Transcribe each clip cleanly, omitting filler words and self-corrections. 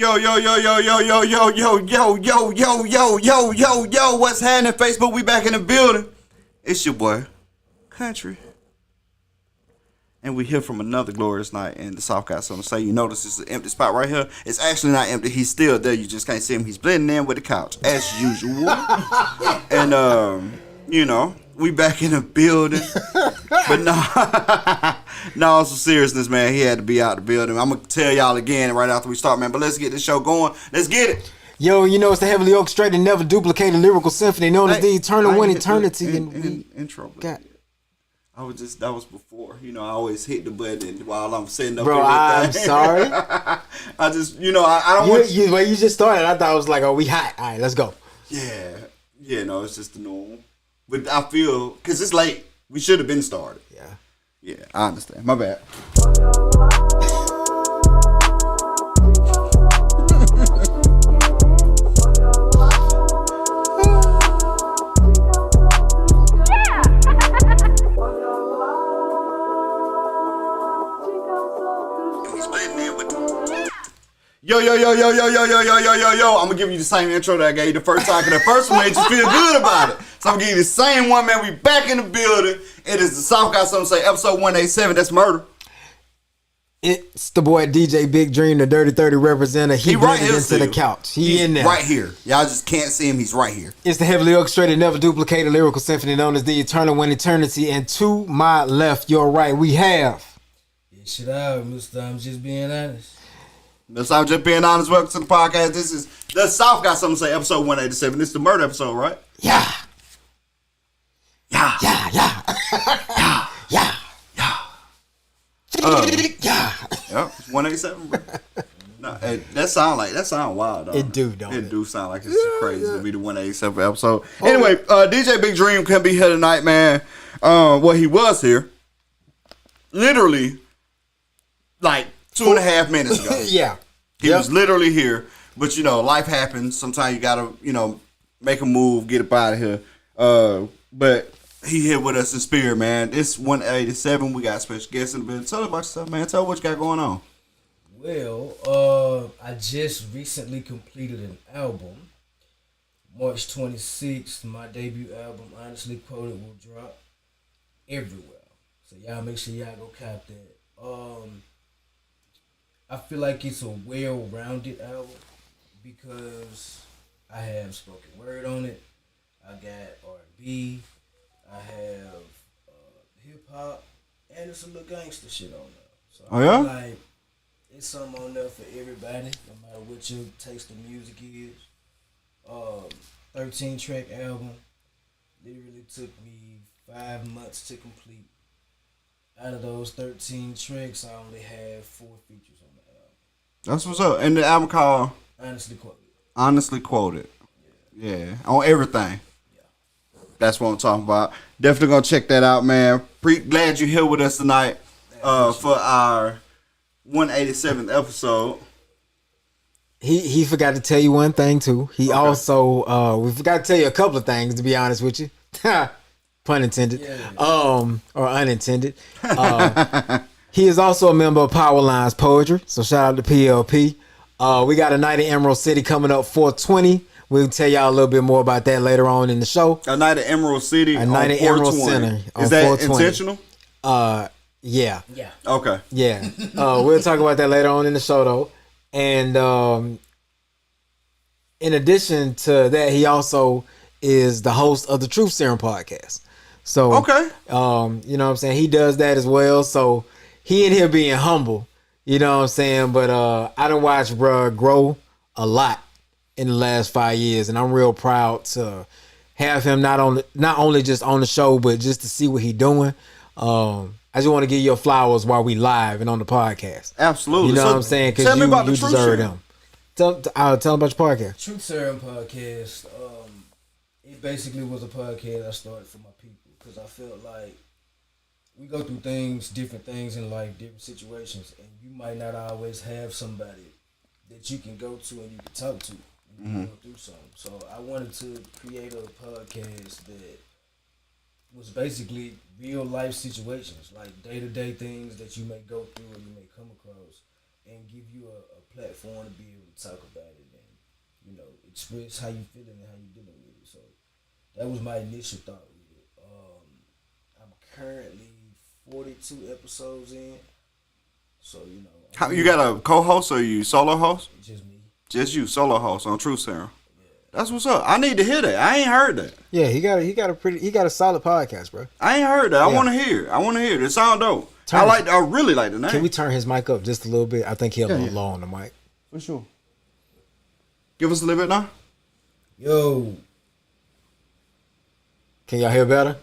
Yo, yo, yo, yo, yo, yo, yo, yo, yo, yo, yo, yo, yo, yo, yo, what's happening, Facebook? We back in the building. It's your boy, Country. And we here from another glorious night in the South got something to say. You notice it's an empty spot right here. It's actually not empty. He's still there. You just can't see him. He's blending in with the couch, as usual. And, you know, we back in the building. But no, on some seriousness, man. He had to be out the building. I'm going to tell y'all again right after we start, man. But let's get this show going. Let's get it. Yo, you know it's the heavily orchestrated, never duplicated lyrical symphony known as the eternal one eternity. Intro. That was before. You know, I always hit the button while I'm setting up. Bro, I'm sorry. I just, you know, I don't want you. When you just started, I thought it was like, oh, we hot. All right, let's go. Yeah, no, it's just the normal. But I feel, because it's late, we should have been started. Yeah, I understand. My bad. Yo, yo, yo, yo, yo, yo, yo, yo, yo, yo, yo. I'm going to give you the same intro that I gave you the first time, because the first one made you feel good about it. So I'm going to give you the same one, man. We back in the building. It is the South Got Something to Say, episode 187. That's murder. It's the boy DJ Big Dream, the Dirty 30 representative. He right here into the couch. He's in there. Right here. Y'all just can't see him. He's right here. It's the heavily orchestrated, never duplicated lyrical symphony known as the eternal one eternity. And to my left, your right, we have... Shit out, Mr. I'm just being honest. Mr. I'm just being honest. Welcome to the podcast. This is the South Got Something to Say, episode 187. This is the murder episode, right? Yeah. Yeah. Yeah. Yeah. Yeah. Yeah. Yeah. Yep. 187, bro. No, that sound wild, dog. It do, don't it? It do sound like it's crazy to be the 187 episode. Anyway, DJ Big Dream couldn't be here tonight, man. Well, he was here. Literally, like 2.5 minutes ago. Yeah. He was literally here. But, you know, life happens. Sometimes you got to, you know, make a move, get up out of here. But he here with us in spirit, man. It's 187. We got special guests in the building. Tell us about yourself, man. Tell us what you got going on. Well, I just recently completed an album. March 26th, my debut album, Honestly Quoted, will drop everywhere. So y'all make sure y'all go cop that. I feel like it's a well-rounded album because I have spoken word on it. I got R&B. I have hip-hop. And it's a little gangster shit on there. So I feel like it's something on there for everybody, no matter what your taste of music is. 13-track album. Literally took me 5 months to complete. Out of those 13 tracks, I only have 4 features on the album. That's what's up. And the album called Honestly Quoted. Honestly Quoted. Yeah. On everything. Yeah. That's what I'm talking about. Definitely gonna check that out, man. Glad you're here with us tonight for our 187th episode. He forgot to tell you one thing too. He also we forgot to tell you a couple of things, to be honest with you. Pun intended. Or unintended. He is also a member of Power Lines Poetry. So shout out to PLP. We got a night in Emerald City coming up 420. We'll tell y'all a little bit more about that later on in the show. A night at Emerald City. A night at Emerald Center. Is that intentional? Yeah. Okay. Yeah. We'll talk about that later on in the show though. And in addition to that, he also is the host of the Truth Serum podcast. So okay. You know what I'm saying? He does that as well. So he in here being humble, you know what I'm saying? But I done watched bruh grow a lot in the last 5 years, and I'm real proud to have him not only just on the show, but just to see what he doing. I just want to give you flowers while we live and on the podcast. Absolutely. You know what I'm saying? Because you deserve them. Tell them about your podcast. Truth Serum podcast. It basically was a podcast I started for my people because I felt like we go through different things in life, different situations, and you might not always have somebody that you can go to and you can talk to when you go through something. So I wanted to create a podcast that was basically real life situations, like day-to-day things that you may go through or you may come across, and give you a platform to be able to talk about it and express how you feeling and how you dealing with it. So that was my initial thought with it. I'm currently 42 episodes in, so How, you got a co-host or you solo host? just me. Just you, solo host on True Serum. That's what's up. I need to hear that. I ain't heard that. Yeah, he got a solid podcast, bro. I ain't heard that. I Yeah. want to hear. It. It sound dope. Turn- I really like the name. Can we turn his mic up just a little bit? I think he's a little low on the mic. For sure. Give us a little bit now. Yo, Can y'all hear better?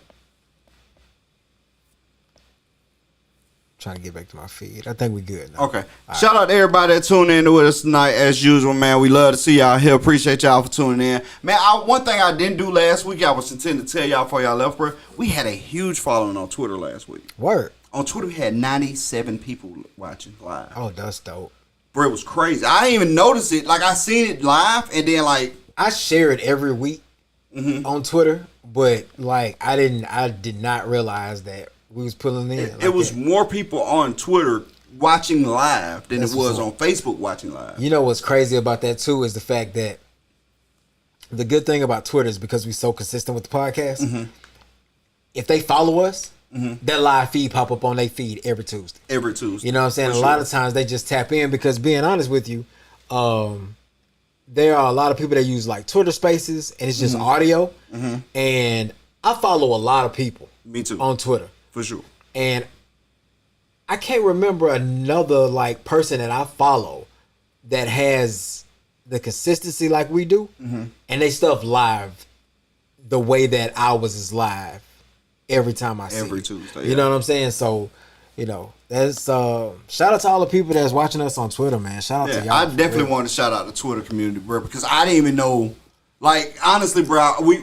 Trying to get back to my feed. I think we good now. Okay. Shout out to everybody that tuned in with us tonight as usual, man. We love to see y'all here. Appreciate y'all for tuning in. Man, one thing I didn't do last week, I was intending to tell y'all before y'all left, bro. We had a huge following on Twitter last week. Word. On Twitter, we had 97 people watching live. Oh, that's dope. Bro, it was crazy. I didn't even notice it. Like, I seen it live, and then, like... I share it every week on Twitter, but, like, I did not realize that we was pulling in. It was more people on Twitter watching live than That's it was what's on Facebook watching live. You know what's crazy about that, too, is the fact that the good thing about Twitter is because we're so consistent with the podcast, if they follow us, that live feed pop up on their feed every Tuesday. Every Tuesday. You know what I'm saying? For A lot sure. of times they just tap in because, being honest with you, there are a lot of people that use like Twitter Spaces and it's just audio. And I follow a lot of people. Me too. On Twitter. For sure. And I can't remember another like person that I follow that has the consistency like we do, and they stuff live the way that ours is live every time I see Every it. Tuesday, You yeah. know what I'm saying? So, that's shout out to all the people that's watching us on Twitter, man. Shout out to y'all. I for definitely real. want to shout out the Twitter community, bro, because I didn't even know. Like, honestly, bro,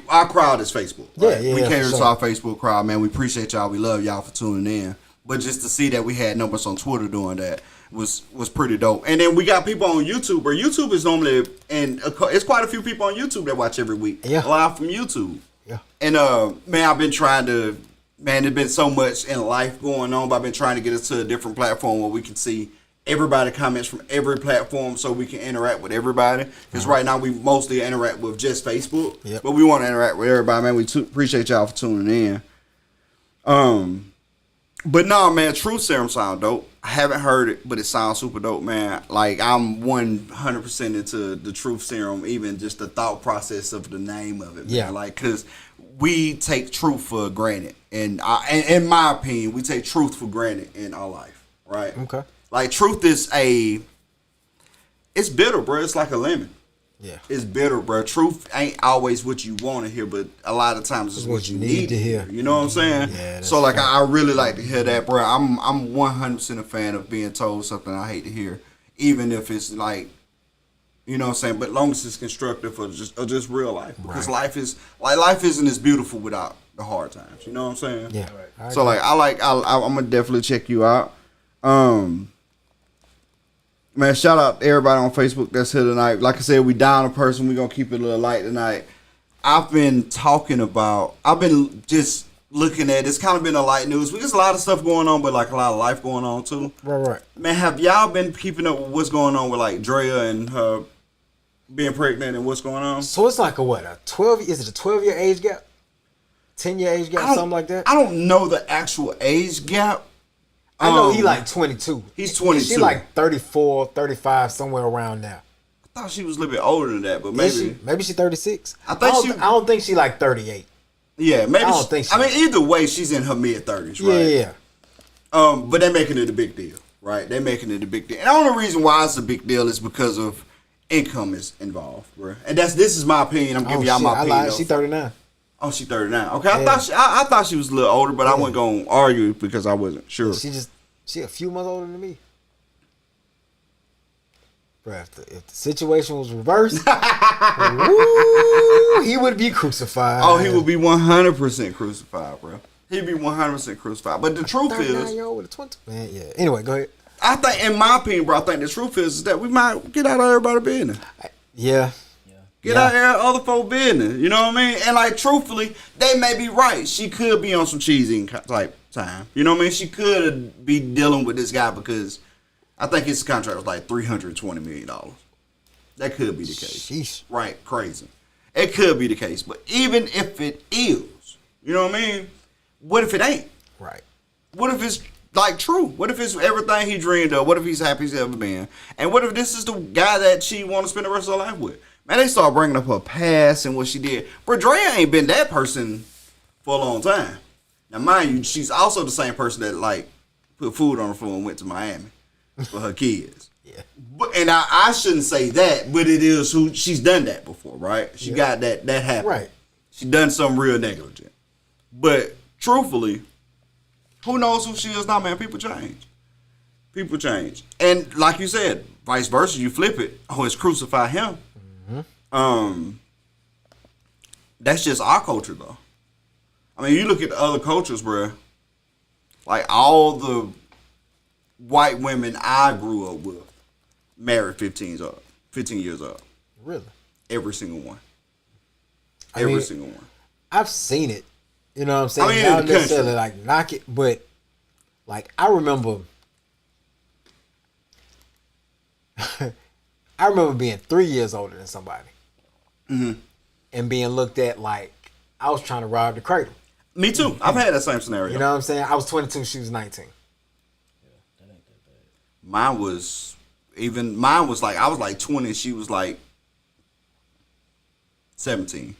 our crowd is Facebook. Right? Yeah, we for cater to sure. our Facebook crowd, man. We appreciate y'all. We love y'all for tuning in. But just to see that we had numbers on Twitter doing that was pretty dope. And then we got people on YouTube, bro. YouTube is normally, and it's quite a few people on YouTube that watch every week. Yeah. Live from YouTube. Yeah. And, man, I've been trying to, man, there's been so much in life going on, but I've been trying to get us to a different platform where we can see everybody comments from every platform so we can interact with everybody. Because right now we mostly interact with just Facebook. Yep. But we want to interact with everybody, man. We appreciate y'all for tuning in. But no, man, True Serum sound dope. I haven't heard it, but it sounds super dope, man. Like, I'm 100% into the Truth Serum, even just the thought process of the name of it, man. Yeah. Like, because we take truth for granted. And in my opinion, we take truth for granted in our life, right? Okay. Like, truth is it's bitter, bro. It's like a lemon. Yeah. It's bitter, bro. Truth ain't always what you want to hear, but a lot of times it's what you need to hear. You know what I'm saying? Yeah, that's so, like, fact. I really like to hear that, bro. I'm 100% a fan of being told something I hate to hear, even if it's like, you know what I'm saying? But long as it's constructive or just real life, because life isn't as beautiful without the hard times. You know what I'm saying? Yeah. Right. So, like, I'm gonna definitely check you out. Man, shout out to everybody on Facebook that's here tonight. Like I said, we down a person. We're going to keep it a little light tonight. I've been just looking at, it's kind of been a light news. There's a lot of stuff going on, but like a lot of life going on too. Right. Man, have y'all been keeping up with what's going on with like Drea and her being pregnant and what's going on? So it's like a 12-year age gap? 10-year age gap, something like that? I don't know the actual age gap. I know he like 22. He's 22. She like 34, 35, somewhere around there. I thought she was a little bit older than that, but Maybe she 36. I don't think she like 38. Yeah, maybe. I don't think so. I mean, either way, she's in her mid-30s, right? Yeah. But they're making it a big deal, right? They're making it a big deal. And the only reason why it's a big deal is because of income is involved, bro. And this is my opinion. I'm giving y'all my opinion. I lied. She 39. Oh, she 39. Okay, I thought she was a little older, but I wasn't gonna argue because I wasn't sure. She a few months older than me. Bro, if the situation was reversed, woo, he would be crucified. Oh, he would be 100% crucified, bro. He'd be 100% crucified. But the truth is, 39-year-old with a 20. Man, yeah. Anyway, go ahead. I think, in my opinion, bro, I think the truth is that we might get out of everybody's business. Yeah. Get out there, other folk business. You know what I mean? And like, truthfully, they may be right. She could be on some cheesy type time. You know what I mean? She could be dealing with this guy because I think his contract was like $320 million. That could be the case. Sheesh. Right, crazy. It could be the case. But even if it is, you know what I mean? What if it ain't? Right. What if it's like true? What if it's everything he dreamed of? What if he's happy he's ever been? And what if this is the guy that she want to spend the rest of her life with? Man, they start bringing up her past and what she did. But Drea ain't been that person for a long time. Now, mind you, she's also the same person that like put food on her food and went to Miami for her kids. Yeah. But and I shouldn't say that, but it is who she's done that before, right? She got that happen. Right. She done something real negligent. But truthfully, who knows who she is now, man? People change. People change. And like you said, vice versa, you flip it. Oh, it's crucify him. Mm-hmm. That's just our culture, though. I mean, you look at the other cultures, bro. Like, all the white women I grew up with married 15 years up. Really? Every single one. I mean, Single one. I've seen it. You know what I'm saying? I mean, Not in the necessarily country. like knock it, but like I remember being 3 years older than somebody. Mm-hmm. And being looked at like I was trying to rob the cradle. Me too. I've had that same scenario. You know what I'm saying? I was 22, she was 19. Mine was like, I was like 20, she was like 17.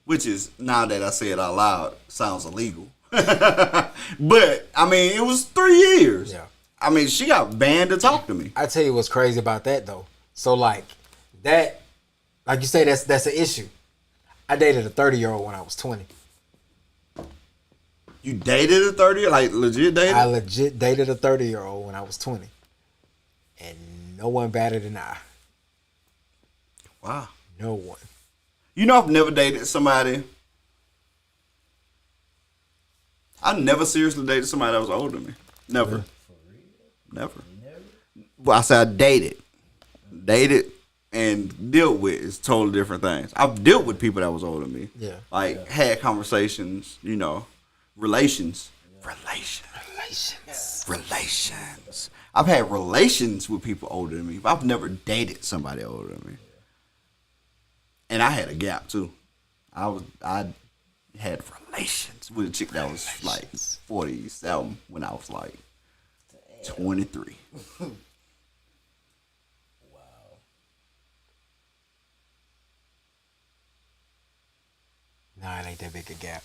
Which is, now that I say it out loud, sounds illegal. But, I mean, it was 3 years. Yeah. I mean, she got banned to talk to me. I tell you what's crazy about that though. So like that, like you say, that's an issue. I dated a 30-year-old when I was 20. You dated a 30? Like, legit dated? I legit dated a 30-year-old when I was 20. And no one batted an eye. Wow. No one. You know, I've never dated somebody. I never seriously dated somebody that was older than me. Never. For real? Never. Never? Well, I said I dated. Dated and dealt with is totally different things. I've dealt with people that was older than me. Yeah. Like, had conversations, you know, relations. I've had relations with people older than me, but I've never dated somebody older than me. And I had a gap too. I had relations with a chick that was like 47 when I was like 23. Nah, it ain't that big a gap.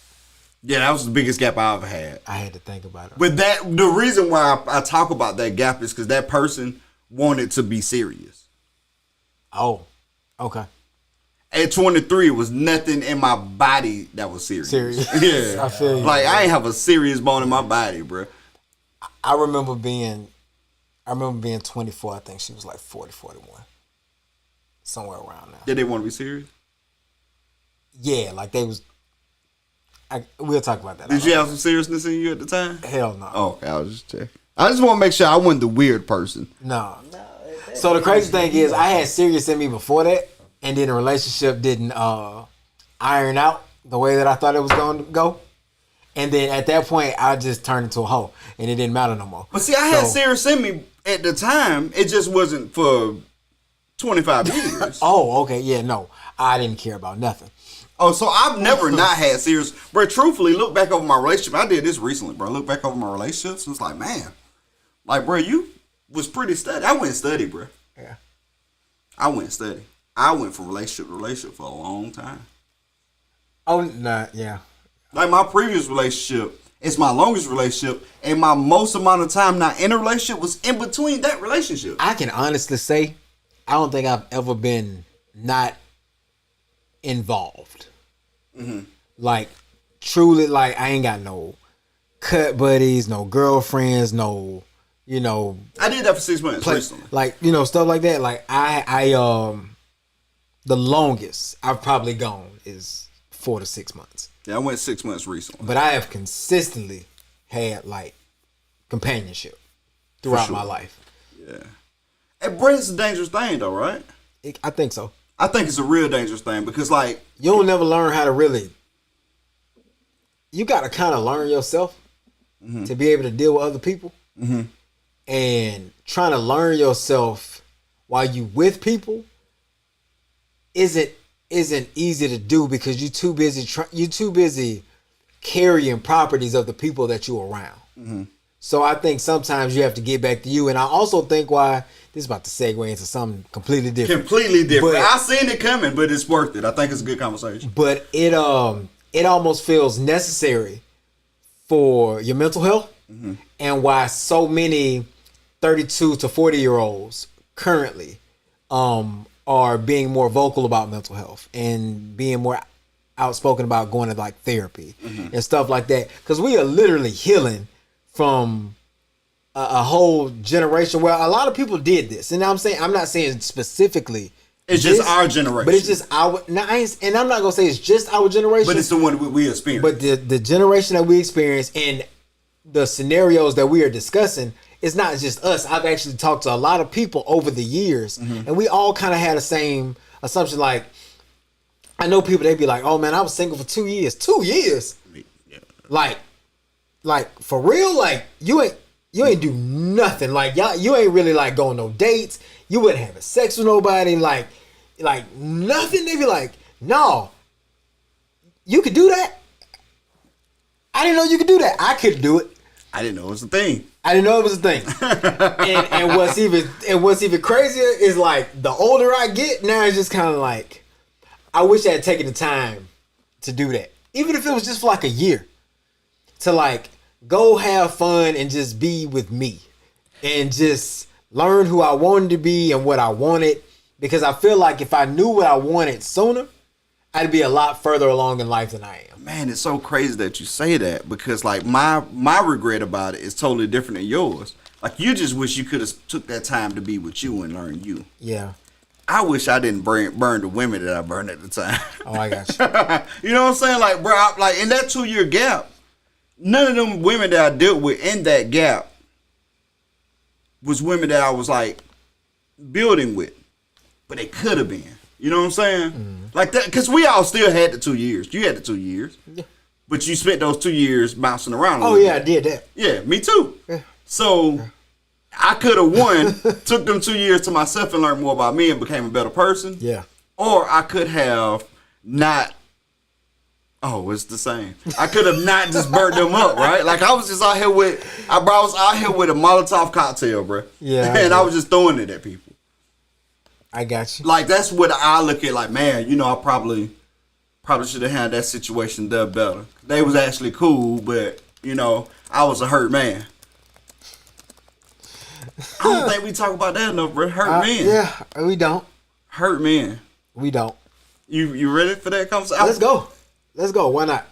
Yeah, that was the biggest gap I ever had. I had to think about it. But the reason why I talk about that gap is because that person wanted to be serious. Oh, okay. At 23, it was nothing in my body that was serious. Yeah. I feel you. Like, I ain't have a serious bone in my body, bro. I remember being 24. I think she was like 40, 41. Somewhere around there. Did they want to be serious? Yeah, like they was. We'll talk about that. Did you have some seriousness in you at the time? Hell no. Oh, okay, I was just checking. I just want to make sure I wasn't the weird person. No. So the crazy thing is, I had serious in me before that, and then the relationship didn't iron out the way that I thought it was going to go. And then at that point, I just turned into a hoe, and it didn't matter no more. But see, I had serious in me at the time. It just wasn't for 25 years. Oh, okay, yeah, no, I didn't care about nothing. Oh, so I've never not had serious. Bro, truthfully, look back over my relationship. I did this recently, bro. Look back over my relationships. It's like, man, like, bro, you was pretty steady. I went steady, bro. Yeah. I went steady. I went from relationship to relationship for a long time. Oh, nah, yeah. Like, my previous relationship, it's my longest relationship, and my most amount of time not in a relationship was in between that relationship. I can honestly say, I don't think I've ever been not involved. Mm-hmm. Like, truly, like, I ain't got no cut buddies, no girlfriends, no, you know. I did that for 6 months recently. Like, you know, stuff like that. Like, I the longest I've probably gone is 4 to 6 months. Yeah, I went 6 months recently. But I have consistently had, like, companionship throughout my life. Yeah. And bro, it's a dangerous thing, though, right? I think so. I think it's a real dangerous thing because, like, You'll never learn how to really. You got to kind of learn yourself to be able to deal with other people. Mm-hmm. and trying to learn yourself while you with people isn't easy to do because you're too busy carrying properties of the people that you're around. Mm-hmm. So I think sometimes you have to get back to you, and I also think why this is about to segue into something completely different. Completely different. But, I seen it coming, but it's worth it. I think it's a good conversation. But it almost feels necessary for your mental health, mm-hmm. and why so many 32 to 40-year-olds currently are being more vocal about mental health and being more outspoken about going to like therapy mm-hmm. and stuff like that. Because we are literally healing from a whole generation where a lot of people did this. And I'm not saying specifically. It's just our generation. But it's just our, and I'm not going to say it's just our generation. But it's the one we experience. But the generation that we experience and the scenarios that we are discussing, it's not just us. I've actually talked to a lot of people over the years, mm-hmm. and we all kind of had the same assumption. Like, I know people, they be like, oh man, I was single for 2 years. 2 years? Yeah. Like for real? Like, you ain't do nothing. Like, you ain't really like going no dates. You wasn't having sex with nobody. Like nothing. They be like, no, you could do that? I didn't know you could do that. I could do it. I didn't know it was a thing. and what's even crazier is like the older I get, now it's just kind of like, I wish I had taken the time to do that. Even if it was just for like a year. To like go have fun and just be with me. And just learn who I wanted to be and what I wanted. Because I feel like if I knew what I wanted sooner, I'd be a lot further along in life than I am. Man, it's so crazy that you say that because like my regret about it is totally different than yours. Like you just wish you could have took that time to be with you and learn you. Yeah. I wish I didn't burn the women that I burned at the time. Oh, I got you. You know what I'm saying? Like, bro, like in that 2-year gap, none of them women that I dealt with in that gap was women that I was like building with, but they could have been. You know what I'm saying? Mm. Like that, because we all still had the 2 years. You had the 2 years. Yeah. But you spent those 2 years bouncing around a little bit. I did that. Yeah, me too. Yeah. So I could have took them 2 years to myself and learned more about me and became a better person. Yeah. Or I could have not. Oh, it's the same. I could have not just burnt them up, right? Like I was just out here with a Molotov cocktail, bro. Yeah. And I was just throwing it at people. I got you. Like that's what I look at. Like, man, you know, I probably should have handled that situation done better. They was actually cool, but you know, I was a hurt man. I don't think we talk about that enough, bro. Hurt men. Yeah, we don't. Hurt men. We don't. You ready for that conversation? Let's go. Why not?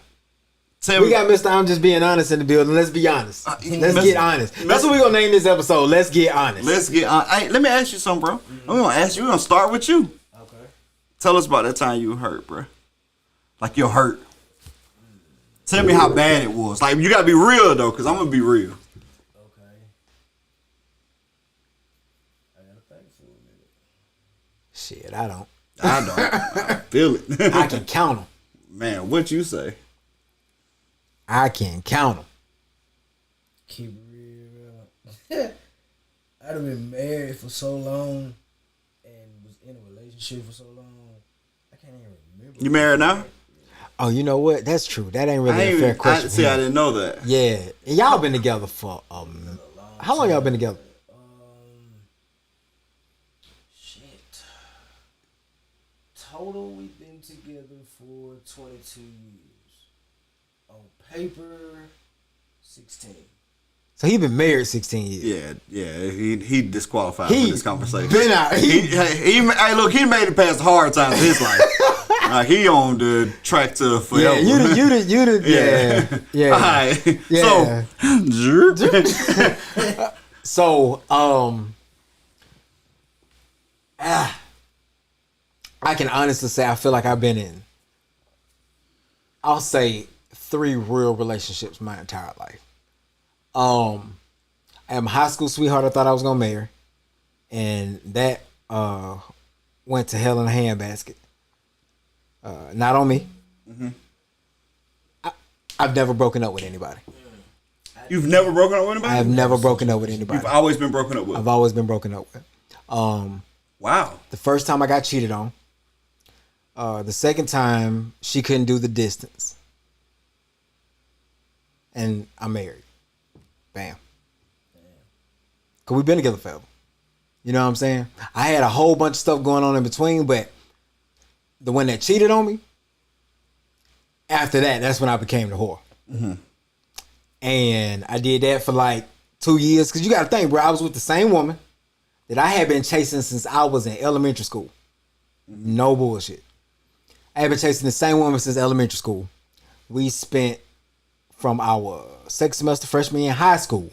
We got Mr. I'm just being honest in the building. Let's be honest. Let's get honest. That's what we're going to name this episode. Let's get honest. Let's get honest. Hey, let me ask you something, bro. Mm-hmm. I'm going to ask you. We're going to start with you. Okay. Tell us about that time you were hurt, bro. Like you're hurt. Tell me how bad it was. Like you got to be real, though, because I'm going to be real. Okay. I got to think for a minute. Shit, I don't. I feel it. I can count them. Man, what you say? I can count them. Keep it real. I'd have been married for so long and was in a relationship for so long. I can't even remember. You married now? Oh, you know what? That's true. That ain't really a fair question. I didn't know that. Yeah. And y'all been together for how long y'all been together? Shit. Total, we've been together for 22 years. On paper, 16. So he been married 16 years. Yeah. He disqualified for this conversation. Been out. Hey, look, he made it past the hard times of his life. He on the track to forever. Yeah, you did. Yeah. All right. Yeah. So, I can honestly say I feel like I've been in, I'll say 3 real relationships my entire life. I am a high school sweetheart I thought I was gonna marry, and that went to hell in a handbasket. Not on me. Mm-hmm. I've never broken up with anybody. I You've never broken up with anybody? I have never broken up with anybody. You've always been broken up with. I've always been broken up with. Wow. The first time I got cheated on. The second time she couldn't do the distance. And I'm married. Bam. Cause we've been together forever. You know what I'm saying? I had a whole bunch of stuff going on in between, but the one that cheated on me, after that, that's when I became the whore. Mm-hmm. And I did that for like 2 years. Cause you gotta think, bro, I was with the same woman that I had been chasing since I was in elementary school. No bullshit. I had been chasing the same woman since elementary school. We spent from our second semester freshman year in high school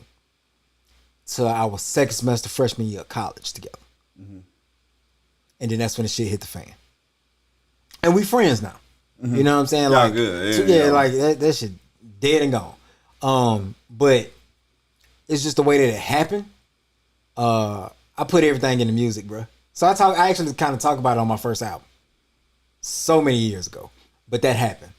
to our second semester freshman year of college together. Mm-hmm. And then that's when the shit hit the fan. And we friends now. Mm-hmm. You know what I'm saying? Y'all like, good. Yeah, like that shit dead and gone. But it's just the way that it happened. I put everything in the music, bro. So I actually kind of talk about it on my first album. So many years ago. But that happened.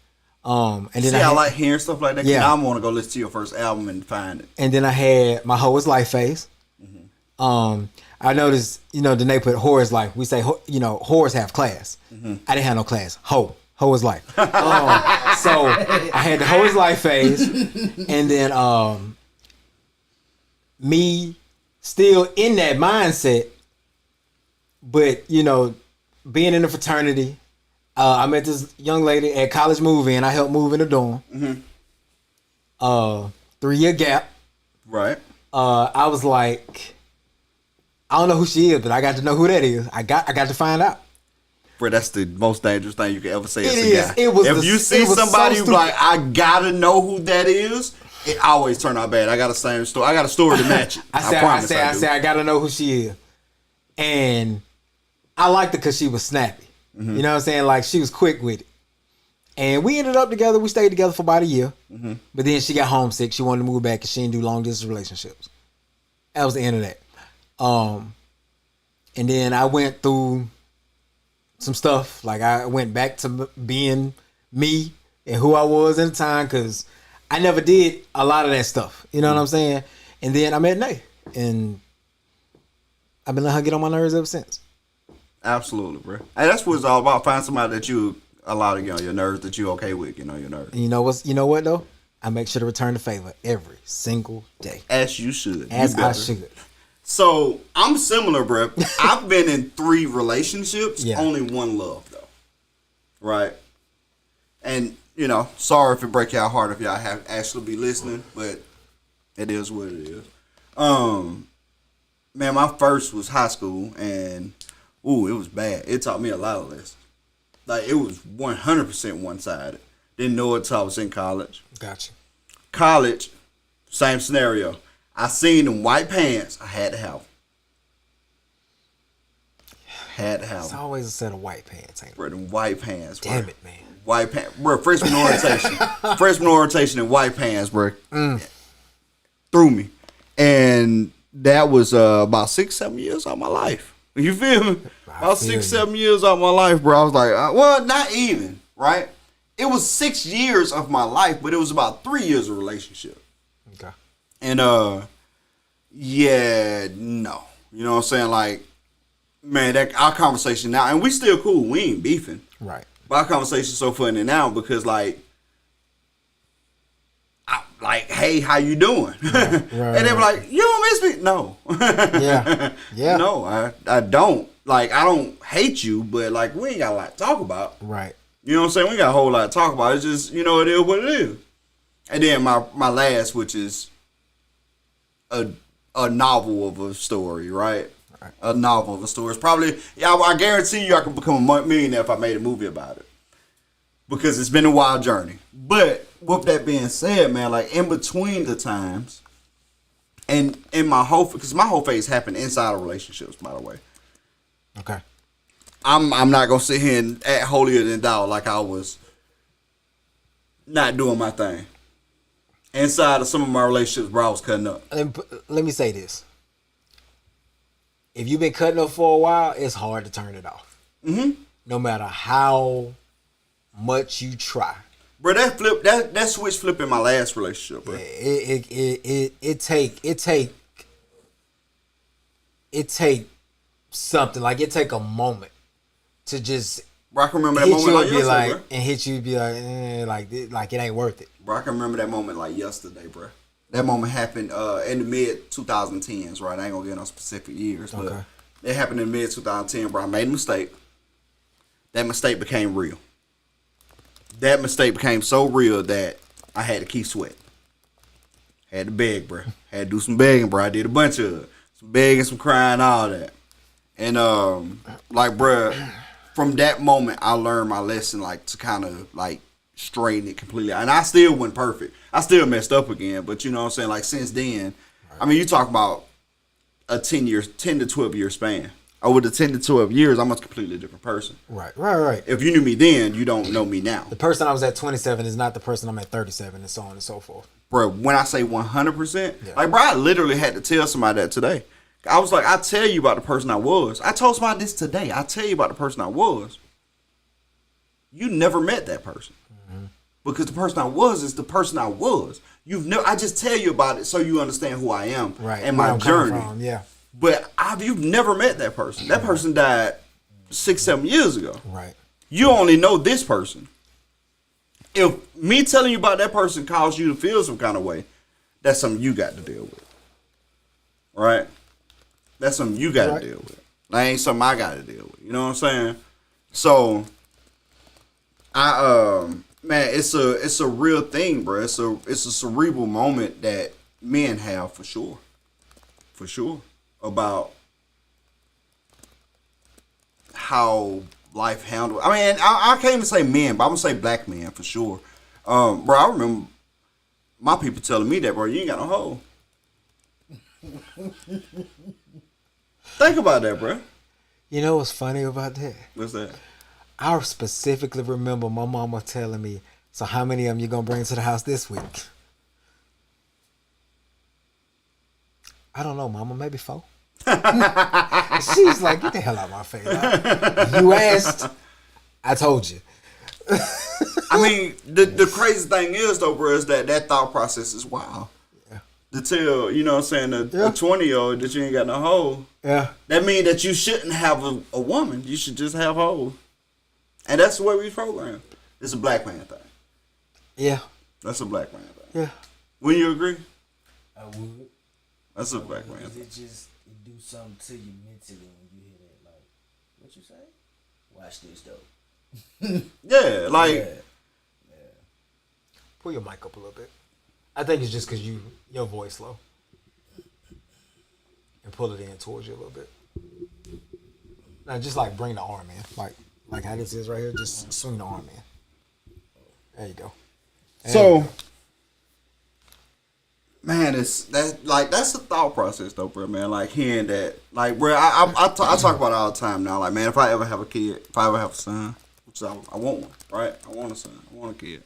And then I like hearing stuff like that. Yeah. I want to go listen to your first album and find it. And then I had my Hoe Is Life phase. Mm-hmm. I noticed, Danae put Whore Is Life. We say, whores have class. Mm-hmm. I didn't have no class. Hoe Is Life. So I had the Hoe Is Life phase. And then me still in that mindset, but, being in the fraternity, I met this young lady at college move-in. I helped move in the dorm. Mm-hmm. 3-year gap. Right. I was like, I don't know who she is, but I got to know who that is. I got to find out. Bro, that's the most dangerous thing you can ever say as It a is. guy. It was if you see somebody so like, I gotta know who that is, it always turn out bad. I got a story to match it. I said I gotta know who she is. And I liked her because she was snappy. Mm-hmm. You know what I'm saying? Like, she was quick with it. And we ended up together. We stayed together for about a year. Mm-hmm. But then she got homesick. She wanted to move back because she didn't do long distance relationships. That was the end of that. And then I went through some stuff. Like, I went back to being me and who I was at the time because I never did a lot of that stuff. You know what I'm saying? And then I met Nay. And I've been letting her get on my nerves ever since. Absolutely, bro. And that's what it's all about. Find somebody that you allow to get on your nerves, that you okay with, your nerves. And you know what though? I make sure to return the favor every single day. As you should. As I should. So I'm similar, bro. I've been in 3 relationships, only 1 love though. Right? And sorry if it break y'all heart if y'all have actually be listening, but it is what it is. Man, my first was high school and it was bad. It taught me a lot of lessons. Like, it was 100% one-sided. Didn't know it until I was in college. Gotcha. College, same scenario. I seen them white pants. I had to have them. It's always a set of white pants, ain't it? Bro, them white pants, bro. Damn it, man. White pants. Bro, freshman orientation. Freshman orientation in white pants, bro. Threw me. And that was about 6-7 years of my life. You feel me? About 6-7 years of my life, bro. I was like, well, not even, right? It was 6 years of my life, but it was about 3 years of relationship. Okay. And no. You know what I'm saying? Like, man, our conversation now, and we still cool. We ain't beefing. Right. But our conversation's so funny now because, like, hey, how you doing? Right, and they were like, you don't miss me? No. Yeah. No, I don't. Like, I don't hate you, but, like, we ain't got a lot to talk about. Right. You know what I'm saying? We got a whole lot to talk about. It's just, it is what it is. And then my last, which is a novel of a story, right? A novel of a story. It's probably, I guarantee you I could become a millionaire if I made a movie about it. Because it's been a wild journey. But with that being said, man, like, in between the times, and in my whole phase happened inside of relationships, by the way. Okay. I'm not gonna sit here and act holier than thou like I was not doing my thing. Inside of some of my relationships, bro, I was cutting up. Let me say this: if you've been cutting up for a while, it's hard to turn it off. Mm-hmm. No matter how much you try. Bro, that switch flip in my last relationship, bro. It take something, like it take a moment to just Bro, I can remember that hit moment you like and be yesterday, like, bro. and hit you and be like it ain't worth it. Bro, I can remember that moment like yesterday, bro. That moment happened in the mid 2010s, right? I ain't gonna get no specific years, but Okay. it happened in mid 2010, bro. I made a mistake. That mistake became real. That mistake became so real that I had to keep sweating. Had to beg, bro. Had to do some begging, bro. I did a bunch of some begging, some crying, all that. And like, bro, from that moment, I learned my lesson, like to kind of like straighten it completely. And I still wasn't perfect. I still messed up again, but you know what I'm saying. Like since then, I mean, you talk about a 10 to 12 year span. Over the 10 to 12 years, I'm a completely different person. Right. If you knew me then, you don't know me now. The person I was at 27 is not the person I'm at 37, and so on and so forth. Bro, when I say 100%, Yeah. like, bro, I literally had to tell somebody that today. I was like, I tell you about the person I was. I told somebody this today. I tell you about the person I was. You never met that person. Mm-hmm. Because the person I was is the person I was. You've never. I just tell you about it so you understand who I am and Where my I'm coming journey. from, yeah. But you've never met that person. That person died 6-7 years ago. Right. You only know this person. If me telling you about that person caused you to feel some kind of way, that's something you got to deal with. Right? That's something you got to deal with. That ain't something I got to deal with. You know what I'm saying? So, man, it's a real thing, bro. It's a cerebral moment that men have for sure. For sure. About how life handled. I mean, I can't even say men, but I'm gonna say black men for sure. Bro, I remember my people telling me that, bro, you ain't got no hoe. Think about that, bro. You know what's funny about that? What's that? I specifically remember my mama telling me, so how many of them you gonna bring to the house this week? I don't know, mama, maybe 4. She's like, get the hell out of my face. You asked, I told you. I mean, the crazy thing is though, bro, is that thought process is wild. Yeah. To tell, you know what I'm saying, a 20-year-old that you ain't got no hoe. Yeah. That means that you shouldn't have a woman. You should just have hoes. And that's the way we program. It's a black man thing. Yeah. That's a black man thing. Yeah. Wouldn't you agree? I would. That's a black man Because thing. it do something to you mentally when you hear that. Like, what you say? Watch this though. Yeah, like Yeah. Pull your mic up a little bit. I think it's just because your voice low. And pull it in towards you a little bit. Now just like bring the arm in. Like how this is right here, just swing the arm in. There you go. so. Man, that's a thought process though, bro. Man, like hearing that, like, bro, I talk about it all the time now. Like, man, if I ever have a kid, if I ever have a son, which I want one, right? I want a son, I want a kid.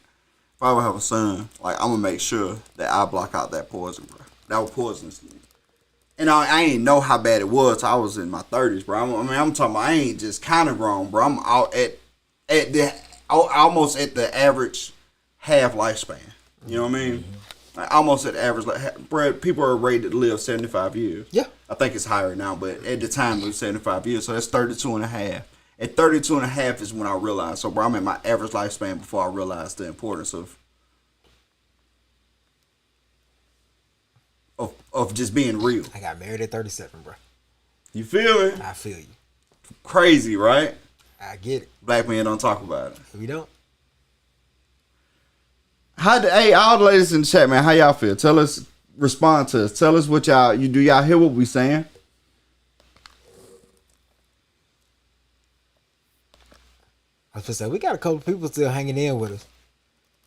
If I ever have a son, like, I'm gonna make sure that I block out that poison, bro. That was poisonous to me. And I ain't know how bad it was till I was in my 30s, bro. I'm talking about I ain't just kind of grown, bro. I'm out at the almost at the average half lifespan. You know what I mean? Like almost at the average. Like, bro, people are rated to live 75 years. Yeah. I think it's higher now, but at the time it was 75 years, so that's 32 and a half. At 32 and a half is when I realized. So, bro, I'm at my average lifespan before I realized the importance of just being real. I got married at 37, bro. You feel me? I feel you. Crazy, right? I get it. Black men don't talk about it. We don't. Hey, all the ladies in the chat, man, how y'all feel? Tell us, respond to us. Tell us what y'all hear what we saying? I was supposed to say, we got a couple people still hanging in with us.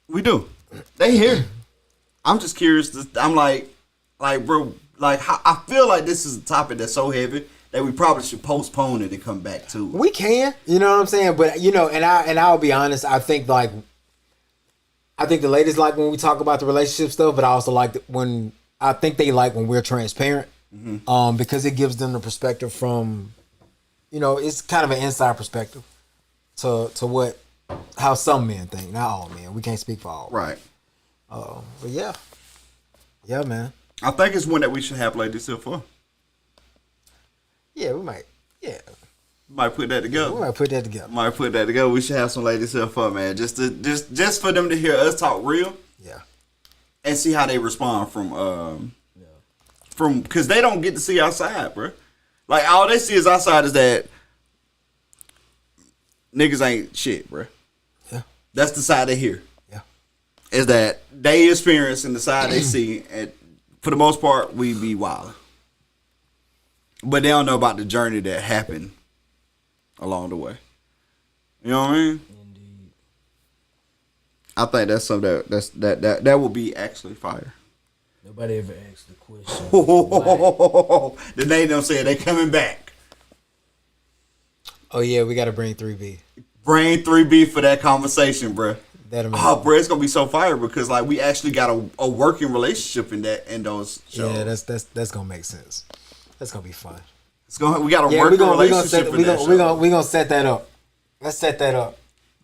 We do. They here. I'm just curious. I'm like, bro, like, I feel like this is a topic that's so heavy that we probably should postpone it and come back to it. We can, you know what I'm saying? But you know, and I'll be honest, I think the ladies like when we talk about the relationship stuff, but I also like when we're transparent. Mm-hmm. Because it gives them the perspective from, you know, it's kind of an inside perspective to what how some men think, not all men. We can't speak for all. Right. But yeah, man. I think it's one that we should have Ladies Hill for. Yeah, we might. Yeah, Might put that together. we might put that together. Might put that together. We should have some Ladies Hill for, man. Just for them to hear us talk real. Yeah. And see how they respond from because they don't get to see outside, bro. Like all they see is outside is that niggas ain't shit, bro. Yeah. That's the side they hear. Yeah. Is that they experience and the side they see, and for the most part, we be wild. But they don't know about the journey that happened along the way. You know what I mean? Indeed. I think that's something that will be actually fire. Nobody ever asked the question. Why? The name them said they coming back. Oh yeah, we gotta bring 3B. Bring 3B for that conversation, bruh. That'll Oh, bro, it's gonna be so fire because like we actually got a working relationship in those shows. Yeah, that's gonna make sense. That's gonna be fun. We got a Yeah, working we relationship in that show. we gonna set that up. Let's set that up.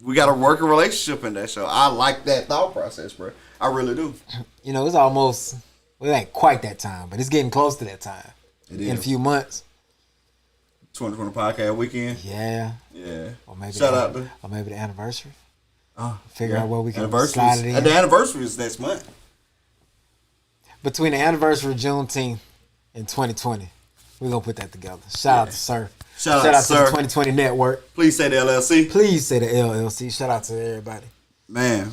We got a working relationship in that show. I like that thought process, bro. I really do. You know, it's almost, well, it ain't quite that time, but it's getting close to that time. It In a is. few months. 2020 podcast weekend. Yeah. Yeah. Or maybe Shout out to or maybe the anniversary. Oh, Figure out where we can Anniversaries. slide it in. The anniversary is next month. Between the anniversary of Juneteenth and 2020, we're gonna put that together. Shout out to Sir. Shout out to the Sir. 2020 Network. Please say the LLC. Please say the LLC. Shout out to everybody. Man,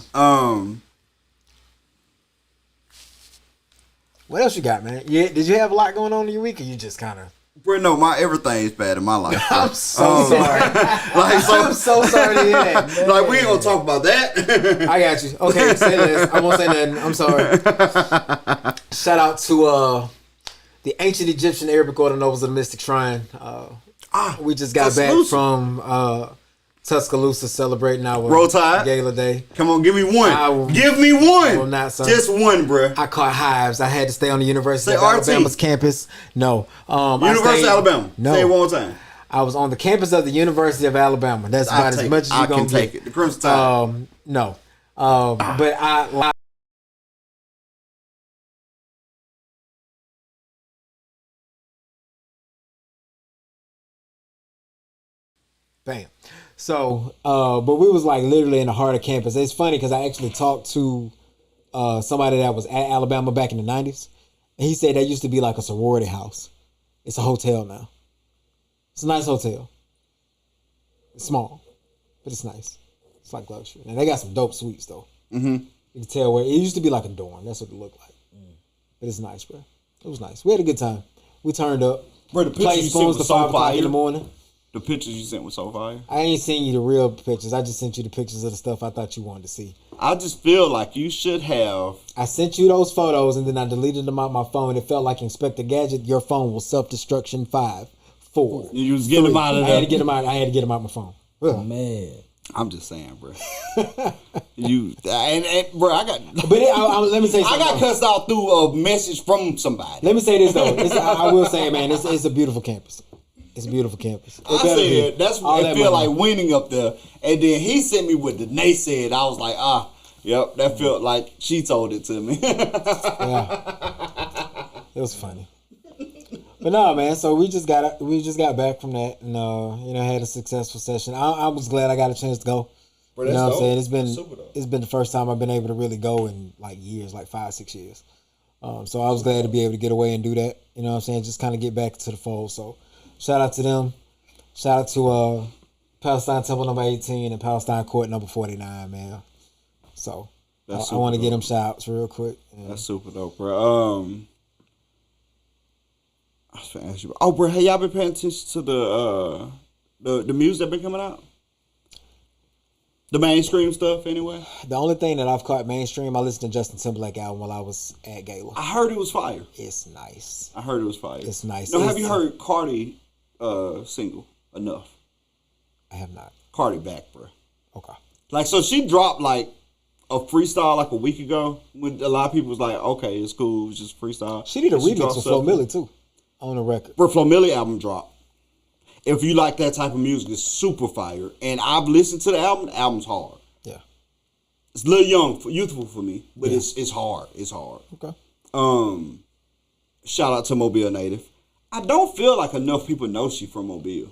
What else you got, man? Yeah, did you have a lot going on in your week, or you just kind of? bro, no, my everything's bad in my life. Bro. I'm so sorry. Like, so, I'm so sorry to hear that. Man. like we ain't gonna talk about that. I got you. Okay, say this. I won't say nothing. I'm sorry. Shout out to the ancient Egyptian Arabic order nobles of the Mystic Shrine. We just got back Tuscaloosa. from Tuscaloosa celebrating our Roll Tide. Gala Day. Come on, give me one. Give me I one. will not, son. Just one, bruh. I caught hives. I had to stay on the University Say of RT. Alabama's campus. No. University of Alabama. No. Say it one more time. I was on the campus of the University of Alabama. That's about as much as I you're going can to take get. it. The Crimson Tide. No. But I... Bam. So, but we was like literally in the heart of campus. It's funny because I actually talked to somebody that was at Alabama back in the 90s. And he said that used to be like a sorority house. It's a hotel now. It's a nice hotel. It's small, but it's nice. It's like luxury. And they got some dope suites though. Mm-hmm. You can tell where it used to be like a dorm. That's what it looked like. But it's nice, bro. It was nice. We had a good time. We turned up. Bro, the pictures Played you sent spoons to was so 5 o'clock in fire. the morning. The pictures you sent was so fire. I ain't seen you the real pictures. I just sent you the pictures of the stuff I thought you wanted to see. I just feel like you should have. I sent you those photos and then I deleted them out my phone. It felt like Inspector Gadget. Your phone was self-destruction 5, 4. You was getting them out of I had to there. get them out. I had to get them out my phone. Ugh. Man. I'm just saying, bro. You and bro, I got. But let me say I something. got though. cussed out through a message from somebody. Let me say this though. I will say, man, it's a beautiful campus. It's a beautiful campus. It I better be. said that's All what that it feel money. like winning up there, and then he sent me with the Nay said. I was like, yep, that felt like she told it to me. Yeah. It was funny. But no, man. So we just got back from that, and had a successful session. I was glad I got a chance to go. Bro, You know what I'm saying? That's super dope. It's been the first time I've been able to really go in like years, like 5-6 years. So I was glad to be able to get away and do that. You know what I'm saying? Just kind of get back to the fold. So shout out to them. Shout out to Palestine Temple number 18 and Palestine Court number 49, man. So That's I want to super get them dope. shouts real quick. And That's super dope, bro. I was gonna ask you. Oh, bro, hey, y'all been paying attention to the music that been coming out? The mainstream stuff, anyway. The only thing that I've caught mainstream, I listened to Justin Timberlake album while I was at Gala. I heard it was fire. It's nice. I heard it was fire. It's nice. Now, have It's- you heard Cardi single Enough? I have not. Cardi back, bro. Okay. Like, so she dropped like a freestyle like a week ago. When a lot of people was like, okay, it's cool, it's just freestyle. She did a remix dropped with Flo something. Milli too on the record. Bro, Flo Milli album dropped. if you like that type of music, it's super fire. And I've listened to the album. The album's hard. Yeah. It's a little youthful for me, but it's hard. It's hard. Okay. Shout out to Mobile native. I don't feel like enough people know she from Mobile.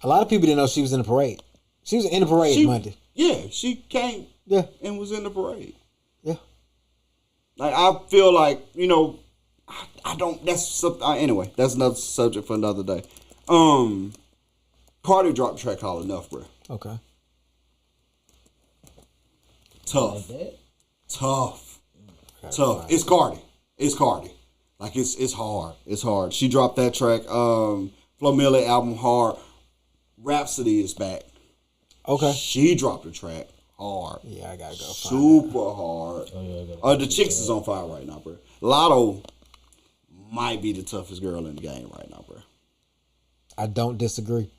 A lot of people didn't know she was in the parade. She was in the parade Monday. Yeah, she came. Yeah. And was in the parade. Yeah. Like I feel like I don't. That's something. Anyway, that's another subject for another day. Cardi dropped a track called Enough, bro. Okay. Tough. Like that? Tough. It's Cardi. It's Cardi. Like it's hard. It's hard. She dropped that track. Flo Milli album hard. Rhapsody is back. Okay. She dropped a track hard. Yeah, I gotta go. Super hard. Oh, yeah, The Chicks is on fire right now, bro. Lotto might be the toughest girl in the game right now, bro. I don't disagree.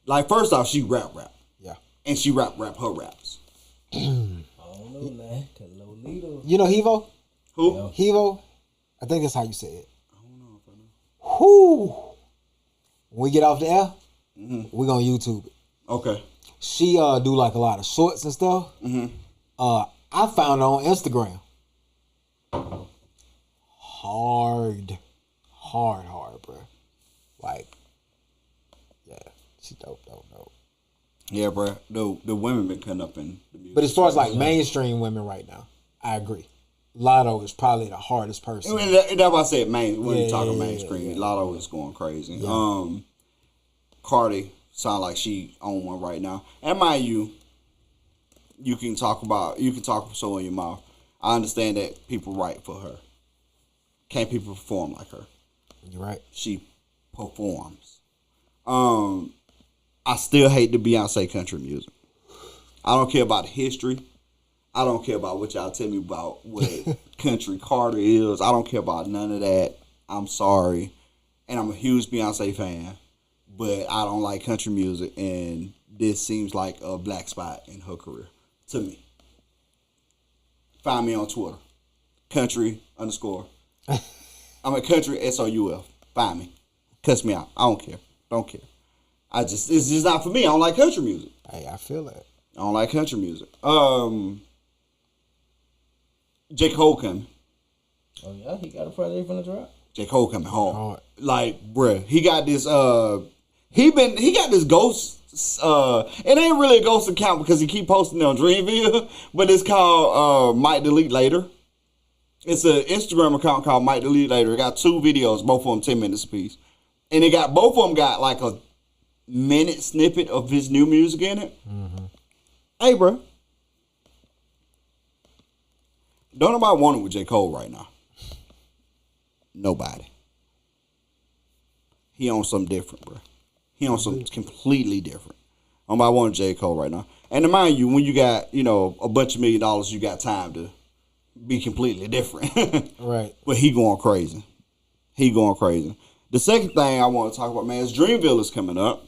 Like first off, she rap. Yeah. And she rap her raps. I don't know, man. Cause Lolita. You know Hevo? Who? Yeah. Hevo? I think that's how you say it. I don't know if I know. Whoo! When we get off the air, we're gonna YouTube it. Okay. She do like a lot of shorts and stuff. I found her on Instagram. Hard, bro. Like, yeah, she dope. Yeah, bro. The women been cutting up in the music. But as far as like mainstream women right now, I agree. Lotto is probably the hardest person. And that's why I said main. When you talking Yeah, mainstream, yeah. Lotto is going crazy. Yeah. Cardi sound like she on one right now. And mind you, you can talk so in your mouth. I understand that people write for her. Can't people perform like her? You're right. She performs. I still hate the Beyonce country music. I don't care about the history. I don't care about what y'all tell me about what country Carter is. I don't care about none of that. I'm sorry. And I'm a huge Beyonce fan. But I don't like country music. And this seems like a black spot in her career. To me. Find me on Twitter. Country _ I'm a country SOUF. Find me. Cuss me out. I don't care. Don't care. It's just not for me. I don't like country music. Hey, I feel that. I don't like country music. J. Cole coming. Oh yeah, he got a project from the drop. J. Cole coming home. Hard. Like, bruh, he got this he got this ghost it ain't really a ghost account because he keep posting it on Dreamville, but it's called Might Delete Later. It's an Instagram account called Might Delete Later. It got 2 videos, both of them 10 minutes apiece. And both of them got like a minute snippet of his new music in it. Hey, bro. Don't nobody want it with J. Cole right now. Nobody. He on something different, bro. He on something completely different. Nobody want J. Cole right now. And to mind you, when you got, a bunch of $1 million, you got time to be completely different. Right. But he going crazy. The second thing I want to talk about, man, is Dreamville is coming up.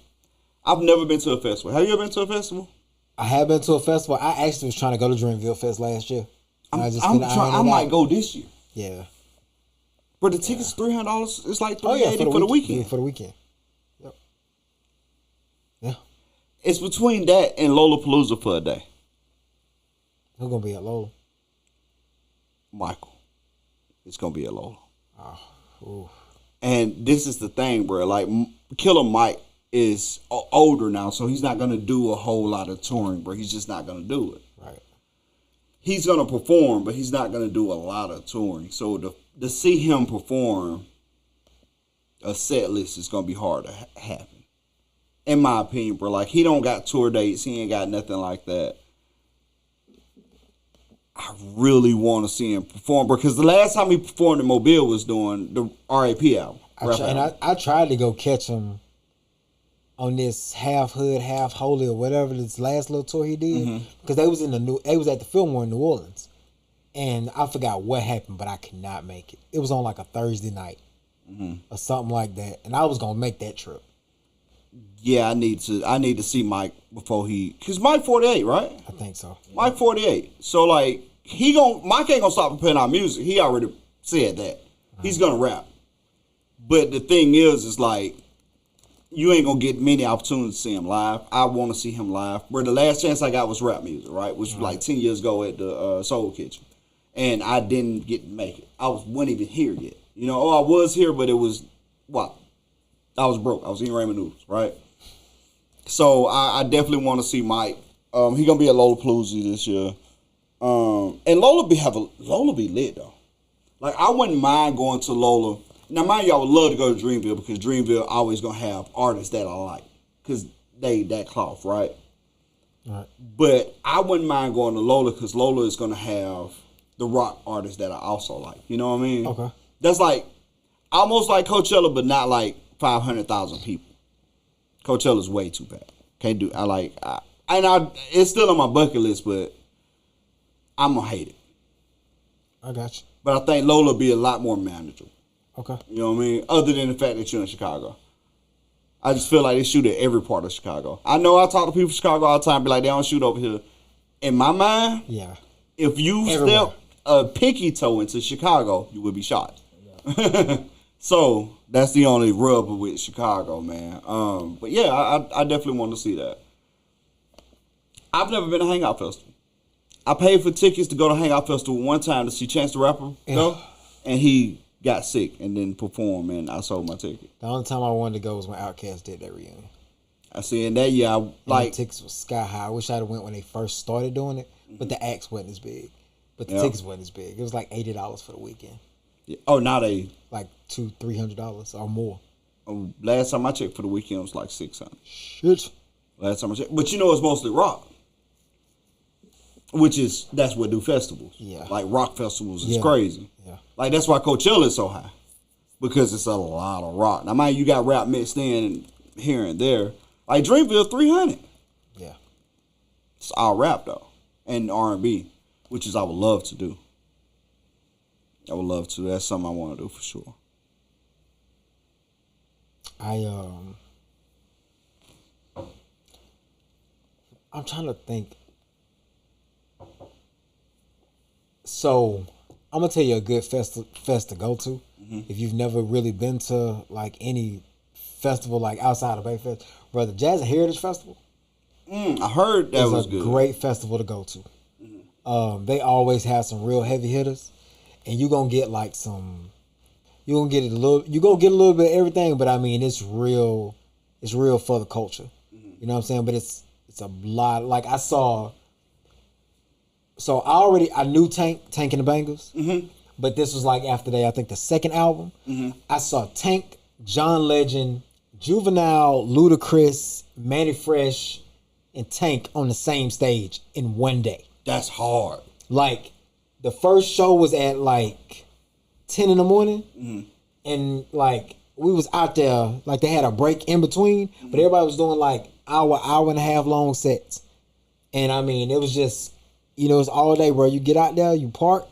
I've never been to a festival. Have you ever been to a festival? I have been to a festival. I actually was trying to go to Dreamville Fest last year. I might go this year. Yeah. But the tickets $300. It's like $380 Oh yeah, for the weekend. Yeah, for the weekend. Yep. Yeah. It's between that and Lollapalooza for a day. Who's gonna be at Lola? Michael. It's gonna be a Lola. Ooh. And this is the thing, bro. Like Killer Mike is older now, so he's not gonna do a whole lot of touring, bro. He's just not gonna do it. Right. He's gonna perform, but he's not gonna do a lot of touring. So to see him perform a set list is gonna be hard to happen, in my opinion, bro. Like he don't got tour dates, he ain't got nothing like that. I really want to see him perform, because the last time he performed in Mobile was doing the RAP album. I tried to go catch him on this half hood, half holy, or whatever this last little tour he did, because they was at the Fillmore in New Orleans, and I forgot what happened, but I could not make it. It was on like a Thursday night or something like that, and I was gonna make that trip. Yeah, I need to see Mike before because Mike 48, right? I think so. Mike 48. So like Mike ain't gonna stop putting out music. He already said that. He's gonna rap. But the thing is like you ain't gonna get many opportunities to see him live. I want to see him live. Where the last chance I got was rap music, right? Which was like 10 years ago at the Soul Kitchen, and I didn't get to make it. Wasn't even here yet. You know, I was here, but it was I was broke. I was eating ramen noodles, right? So I definitely want to see Mike. He gonna be at Lollapalooza this year, and Lola be lit though. Like I wouldn't mind going to Lola. Now, mind you, I would love to go to Dreamville because Dreamville always gonna have artists that I like because they that cloth, right? Right. But I wouldn't mind going to Lola because Lola is gonna have the rock artists that I also like. You know what I mean? Okay. That's like almost like Coachella, but not like 500,000 people. Coachella's way too bad. Can't do. It's still on my bucket list, but I'm gonna hate it. I got you. But I think Lola be a lot more manageable. Okay. You know what I mean? Other than the fact that you're in Chicago. I just feel like they shoot at every part of Chicago. I know I talk to people from Chicago all the time, be like, they don't shoot over here. In my mind, Yeah. if you Everywhere. step a pinky toe into Chicago, you will be shot. Yeah. So that's the only rub with Chicago, man. But yeah, I definitely want to see that. I've never been to Hangout Festival. I paid for tickets to go to Hangout Festival one time to see Chance the Rapper go, and he got sick and didn't perform, and I sold my ticket. The only time I wanted to go was when Outkast did that reunion. I see, in that year, The tickets was sky high. I wish I'd have went when they first started doing it, but the acts wasn't as big. But the tickets wasn't as big. It was like $80 for the weekend. Oh, now they like $200-$300 or more. Last time I checked for the weekend was like $600. Shit. Last time I checked, but you know it's mostly rock, that's what do festivals. Yeah, like rock festivals is crazy. Yeah, like that's why Coachella is so high because it's a lot of rock. Now, mind you got rap mixed in here and there. Like Dreamville, 300. Yeah, it's all rap though, and R&B, which is I would love to do. I would love to. That's something I want to do for sure. I'm trying to think. So, I'm gonna tell you a good fest to go to. If you've never really been to like any festival like outside of Bayfest, brother, Jazz and Heritage Festival. I heard that was good. Great festival to go to. They always have some real heavy hitters, and you're gonna get like some. You're gonna get a little bit of everything, but I mean it's real. It's real for the culture. You know what I'm saying? But it's a lot. Like I saw. So I knew Tank and the Bangles, but this was like after I think the second album. I saw Tank, John Legend, Juvenile, Ludacris, Manny Fresh, and Tank on the same stage in one day. That's hard. Like the first show was at like 10 in the morning, and like we was out there, like they had a break in between, but everybody was doing like hour and a half long sets, and I mean it was just. You know, it's all day, bro. You get out there, you park.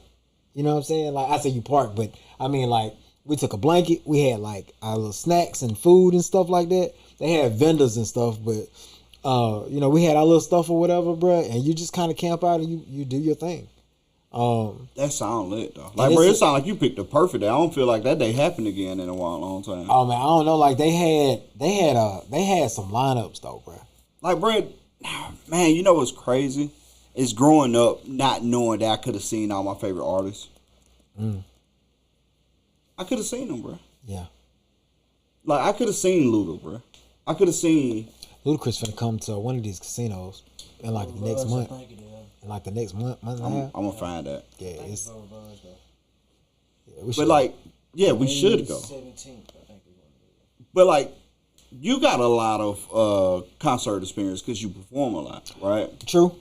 You know what I'm saying? Like, I say you park, but I mean, like, we took a blanket. We had, like, our little snacks and food and stuff like that. They had vendors and stuff, but, you know, we had our little stuff or whatever, bro. And you just kind of camp out and you do your thing. That sound lit, though. Like, bro, it sound like you picked the perfect day. I don't feel like that day happened again in a long time. Oh, man, I don't know. Like, they had some lineups, though, bro. Like, bro, man, you know what's crazy? It's growing up not knowing that I could have seen all my favorite artists. I could have seen them, bro. Yeah. Like, I could have seen Luda, bro. I could have seen... Ludacris finna come to one of these casinos in like the next month. In like the next month and a half. I'm gonna find that. Yeah, it's... But like, yeah, we should go. 17th, I think but like, you got a lot of concert experience because you perform a lot, right? True.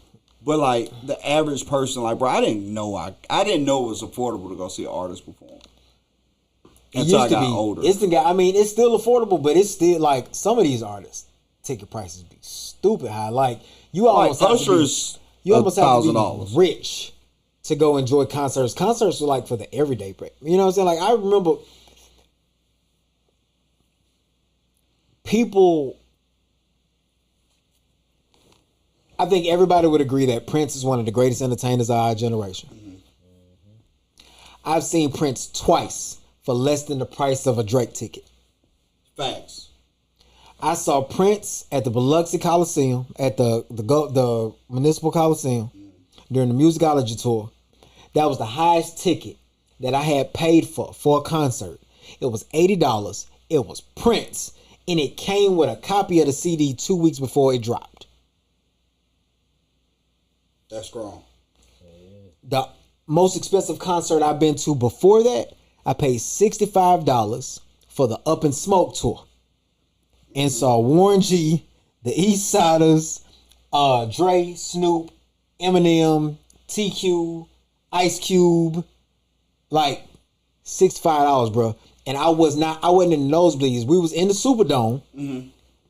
But like the average person, like bro, I didn't know it was affordable to go see an artist perform. Until I got older. It's the guy. I mean, it's still affordable, but it's still like some of these artists ticket prices be stupid high. Like you almost like have Usher's to be, you almost have to $1,000 be rich to go enjoy concerts. Concerts are like for the everyday break. You know what I'm saying? Like I remember people. I think everybody would agree that Prince is one of the greatest entertainers of our generation. I've seen Prince twice for less than the price of a Drake ticket. Facts. I saw Prince at the Biloxi Coliseum, at the Municipal Coliseum during the Musicology tour. That was the highest ticket that I had paid for a concert. It was $80. It was Prince, and it came with a copy of the CD 2 weeks before it dropped. That's strong. The most expensive concert I've been to before that, I paid $65 for the Up in Smoke tour. And saw Warren G, the East Siders, Dre, Snoop, Eminem, TQ, Ice Cube, like $65, bro. And I wasn't in the nosebleeds. We was in the Superdome.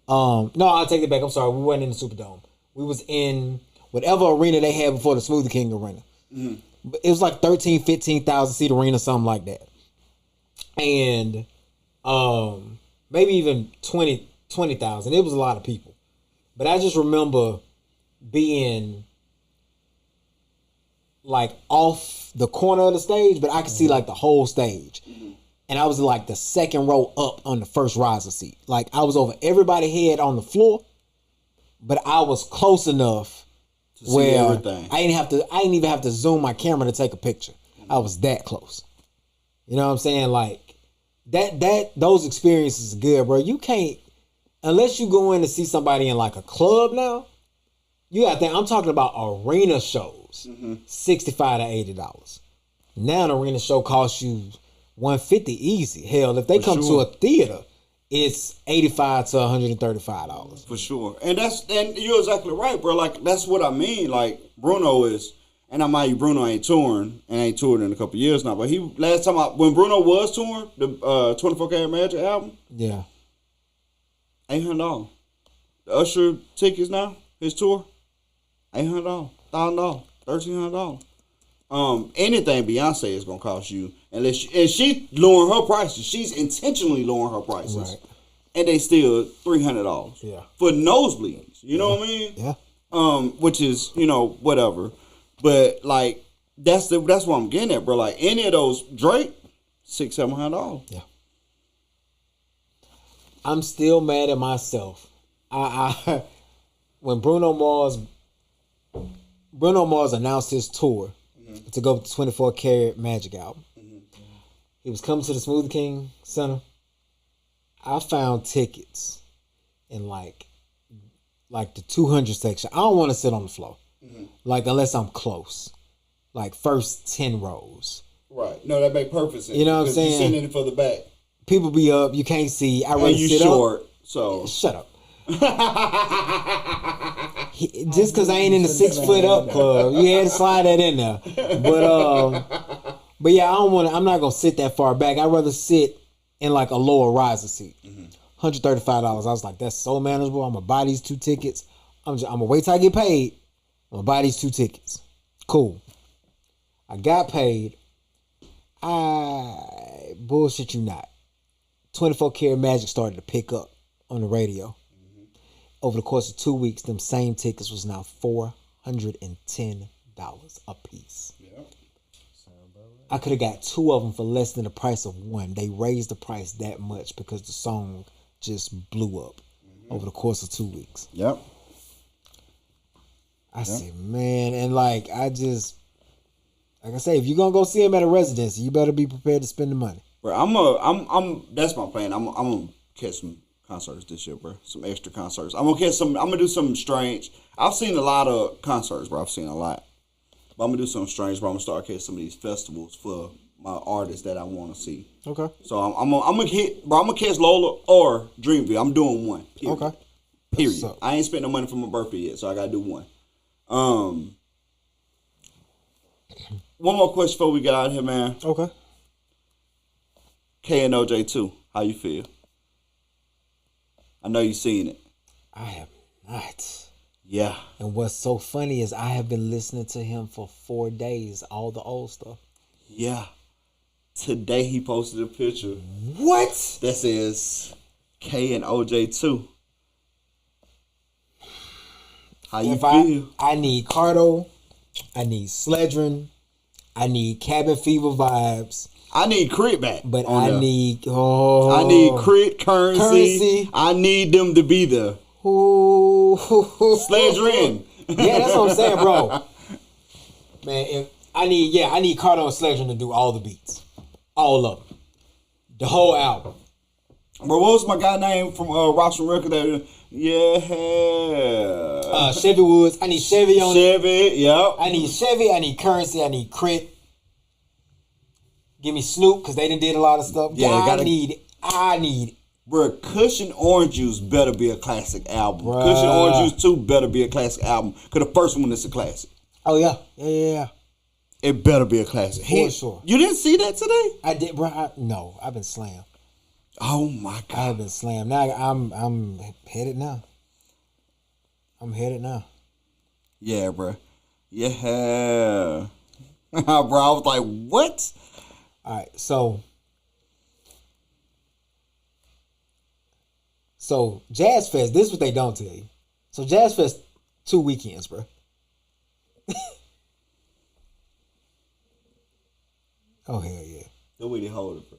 No, I'll take it back. I'm sorry. We weren't in the Superdome. We was in whatever arena they had before the Smoothie King arena. It was like 13, 15,000 seat arena, something like that. And maybe even 20,000. It was a lot of people. But I just remember being like off the corner of the stage, but I could see like the whole stage. And I was like the second row up on the first riser seat. Like I was over everybody's head on the floor, but I was close enough to see everything. I didn't even have to zoom my camera to take a picture. I was that close. You know what I'm saying? Like those experiences are good, bro. You can't, unless you go in to see somebody in like a club now, you gotta think, I'm talking about arena shows, $65 to $80. Now an arena show costs you $150 easy. Hell, if they come to a theater, it's $85 to $135. For sure. And you're exactly right, bro. Like that's what I mean. Like Bruno is, and I mind you, Bruno ain't touring and ain't toured in a couple years now. But last time when Bruno was touring, the 24 Karat Magic album, yeah, $800. The Usher tickets now, his tour, $800, $1,000, $1,300. Anything Beyonce is gonna cost you, and she's lowering her prices. She's intentionally lowering her prices, right? And they still $300. Yeah, for nosebleeds. You know what I mean? Yeah. Which is whatever, but like that's what I'm getting at, bro. Like any of those Drake, $600-700. Yeah. I'm still mad at myself. I when Bruno Mars announced his tour to go with the 24 Karat Magic album. He was coming to the Smoothie King Center. I found tickets in like the 200 section. I don't want to sit on the floor, like unless I'm close, like first 10 rows. Right. No, that make perfect sense. You know what I'm saying? You're sitting in it for the back. People be up. You can't see. I rather you sit short, up. so Shut up. Just because I ain't in the 6 foot up club, you had to slide that in there. But yeah, I'm not gonna sit that far back. I'd rather sit in like a lower riser seat. $135. I was like, that's so manageable. I'm gonna buy these 2 tickets. I'm gonna wait till I get paid. I'm gonna buy these 2 tickets. Cool. I got paid. I bullshit you not. 24 Karat Magic started to pick up on the radio. Over the course of 2 weeks, them same tickets was now $410 a piece. Yep. I could have got 2 of them for less than the price of 1. They raised the price that much because the song just blew up over the course of 2 weeks. Yep. I said, man, and like I say, if you're gonna go see him at a residency, you better be prepared to spend the money. Bro, that's my plan. I'm gonna catch some concerts this year, bro. Some extra concerts. I'm gonna do something strange. I've seen a lot of concerts, bro. I've seen a lot. But I'm gonna do something strange, bro. I'm gonna start catching some of these festivals for my artists that I want to see. Okay. So I'm gonna catch Lola or Dreamville. I'm doing one. Period. Okay. Period. I ain't spent no money for my birthday yet, so I gotta do one. One more question before we get out of here, man. Okay. K and OJ 2, how you feel? I know you seen it. I have not. Yeah. And what's so funny is I have been listening to him for 4 days, all the old stuff. Yeah. Today he posted a picture. What? That says K and OJ 2. How you feel? I need Cardo. I need Sledrin. I need Cabin Fever vibes. I need Crit back. But on I there. need I need Crit, Currency. I need them to be there. Sledge in. Yeah, that's what I'm saying, bro. Man, I need Cardo and Sledgerin to do all the beats. All of them. The whole album. Bro, what was my guy name from Rockson Record? Chevy Woods. I need Chevy on it. Chevy, yep. I need Chevy. I need Currency. I need Crit. Give me Snoop, because they done did a lot of stuff. Yeah, I need. Bro, Cushion Orange Juice better be a classic album. Bruh. Cushion Orange Juice 2 better be a classic album. Because the first one is a classic. Oh, yeah. Yeah. It better be a classic. For sure. You didn't see that today? I did, bro. No, I've been slammed. Oh, my God. I've been slammed. Now I'm headed now. Yeah, bro. Yeah. Bro, I was like, what? All right, so Jazz Fest, this is what they don't tell you. So Jazz Fest 2 weekends, bro. Oh, hell yeah. The way they hold it, bro.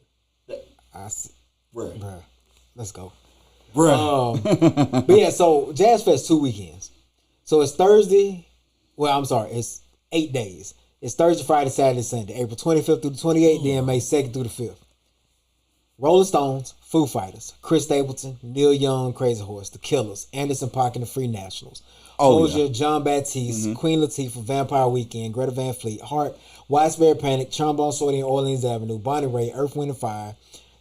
Bruh. Let's go. Bruh. But yeah, so Jazz Fest 2 weekends. So it's Thursday. Well, I'm sorry. It's 8 days. It's Thursday, Friday, Saturday, Sunday. April 25th through the 28th, then May 2nd through the 5th. Rolling Stones, Foo Fighters, Chris Stapleton, Neil Young, Crazy Horse, The Killers, Anderson .Paak and the Free Nationals, Hozier, John Baptiste, Queen Latifah, Vampire Weekend, Greta Van Fleet, Heart, Widespread Panic, Trombone Shorty and Orleans Avenue, Bonnie Raitt, Earth, Wind and Fire,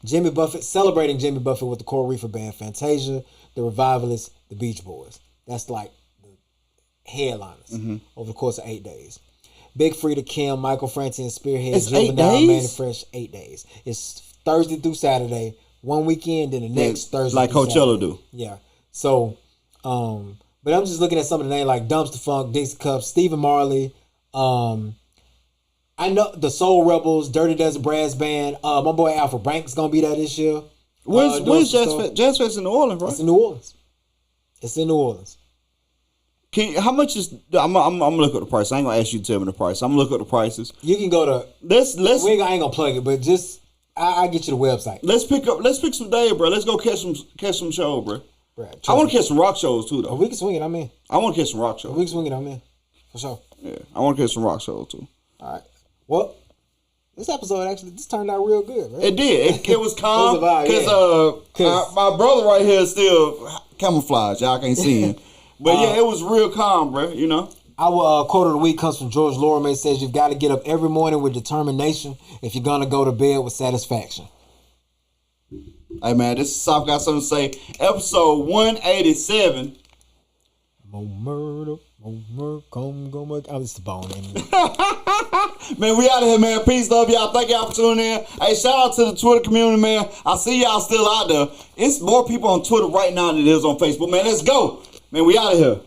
Jimmy Buffett, celebrating Jimmy Buffett with the Coral Reefer Band, Fantasia, The Revivalists, The Beach Boys. That's like the headliners over the course of 8 days. Big Frida, Kim, Michael Franti, and Spearhead, It's 8 Juvenile, days? Manny Fresh, 8 days. It's Thursday through Saturday, one weekend, then the next Thursday. Like through Coachella Saturday. do. Yeah. So, but I'm just looking at some of the names like Dumpster Funk, Dixie Cups, Stephen Marley. I know the Soul Rebels, Dirty Dozen Brass Band. My boy Alfred Brank's gonna be there this year. Where's Jazz Fest? Jazz Fest in New Orleans, right? It's in New Orleans. How much is? I'm gonna look up the price. I ain't gonna ask you to tell me the price. I'm gonna look up the prices. You can go to. Let's. I ain't gonna plug it, but just I get you the website. Let's pick some day, bro. Let's go catch some show, bro. Right, I want to catch some rock shows too, though. We can swing it. I'm in. I want to catch some rock shows. We can swing it. I'm in for sure. Yeah, I want to catch some rock shows too. All right. Well, this episode actually turned out real good, right? It did. It was calm It was a vibe, because my brother right here is still camouflage. Y'all can't see him, but yeah, it was real calm, bro. You know. Our quote of the week comes from George Lorimer. It says, "You've got to get up every morning with determination if you're gonna go to bed with satisfaction." Hey man, this is Souf got something to say. Episode 187. More murder, come go much. Oh, it's the bone. Man, we out of here, man. Peace, love y'all. Thank y'all for tuning in. Hey, shout out to the Twitter community, man. I see y'all still out there. It's more people on Twitter right now than it is on Facebook, man. Let's go. Man, we out of here.